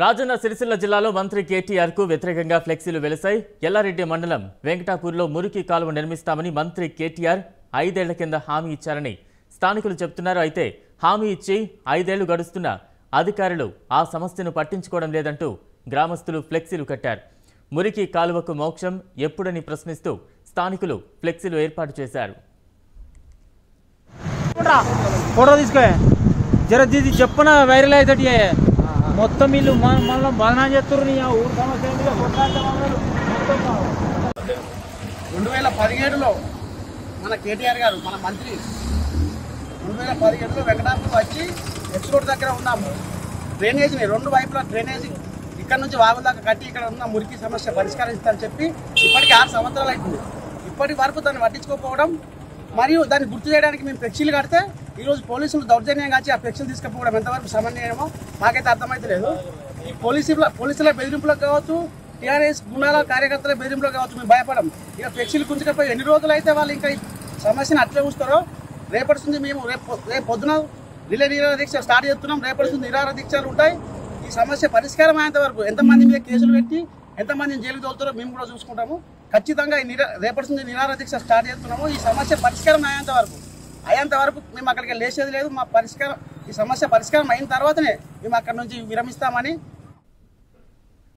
రాజన్న సిరిసిల్ల జిల్లాలో మంత్రి కేటీఆర్ కు వ్యతిరేకంగా ఫ్లెక్సీలు వెలిశాయి. ఎల్లారెడ్డి మండలం వెంకటాపూర్లో మురికి కాలువ నిర్మిస్తామని మంత్రి కేటీఆర్ 5 ఏళ్ల కింద హామీ ఇచ్చారని స్థానికులు చెబుతున్నారు. అయితే హామీ ఇచ్చి 5 ఏళ్లు గడుస్తున్నా అధికారులు ఆ సమస్యను పట్టించుకోవడం లేదంటూ గ్రామస్తులు ఫ్లెక్సీలు కట్టారు. మురికి కాలువకు మోక్షం ఎప్పుడని ప్రశ్నిస్తూ స్థానికులు ఫ్లెక్సీలు ఏర్పాటు చేశారు. ఫోటో తీసుకో జర దీది చెప్పన వైరల్ అవుతాయి మొత్తం వీళ్ళు మళ్ళీ బదనాం చేస్తారు. ఊరు సమస్య 2017లో మన కేటీఆర్ గారు మన మంత్రి 2017లో వెంకటాపూర్ వచ్చి ఎక్స్పోర్ట్ దగ్గర ఉన్నాము. డ్రైనేజీని 2 వైపులా డ్రైనేజీ ఇక్కడ నుంచి వాగుల దాకా కట్టి ఇక్కడ ఉన్న మురికి సమస్య పరిష్కరిస్తారని చెప్పి ఇప్పటికి 6 సంవత్సరాలు అవుతుంది. ఇప్పటి వరకు దాన్ని పట్టించుకోకపోవడం మరియు దాన్ని గుర్తు చేయడానికి మేము ఫ్లెక్సీలు కడితే ఈరోజు పోలీసులు దౌర్జన్యం కాచి ఆ ఫ్లెక్సీలు తీసుకుపోవడం ఎంతవరకు సమన్వయమో మాకైతే అర్థమైతే లేదు. ఈ పోలీసుల బెదిరింపులకు కావచ్చు, టీఆర్ఎస్ గుణాల కార్యకర్తల బెదిరింపులకు కావచ్చు మేము భయపడం. ఇక ఫ్లెక్సీలు గుంజుకపోయి ఎన్ని రోజులు అయితే వాళ్ళు ఇంకా ఈ సమస్యను అట్లే ఉంచుతారో రేపటి మేము రేపు పొద్దున రిలే నిరాహార దీక్ష స్టార్ట్ చేస్తున్నాం. రేపటి నిరాహార దీక్షలు ఉంటాయి. ఈ సమస్య పరిష్కారం అయ్యేంత వరకు ఎంతమంది మీద కేసులు పెట్టి ఎంతమందిని జైలుకు తోలుతారో మేము కూడా చూసుకుంటాము. ఖచ్చితంగా రేపటి నుంచి నిరాహార దీక్ష స్టార్ట్ చేస్తున్నాము. ఈ సమస్య పరిష్కారం అయ్యేంత వరకు మేము అక్కడికి లేచేది లేదు. ఈ సమస్య పరిష్కారం అయిన తర్వాతనే మేము అక్కడి నుంచి విరమిస్తామని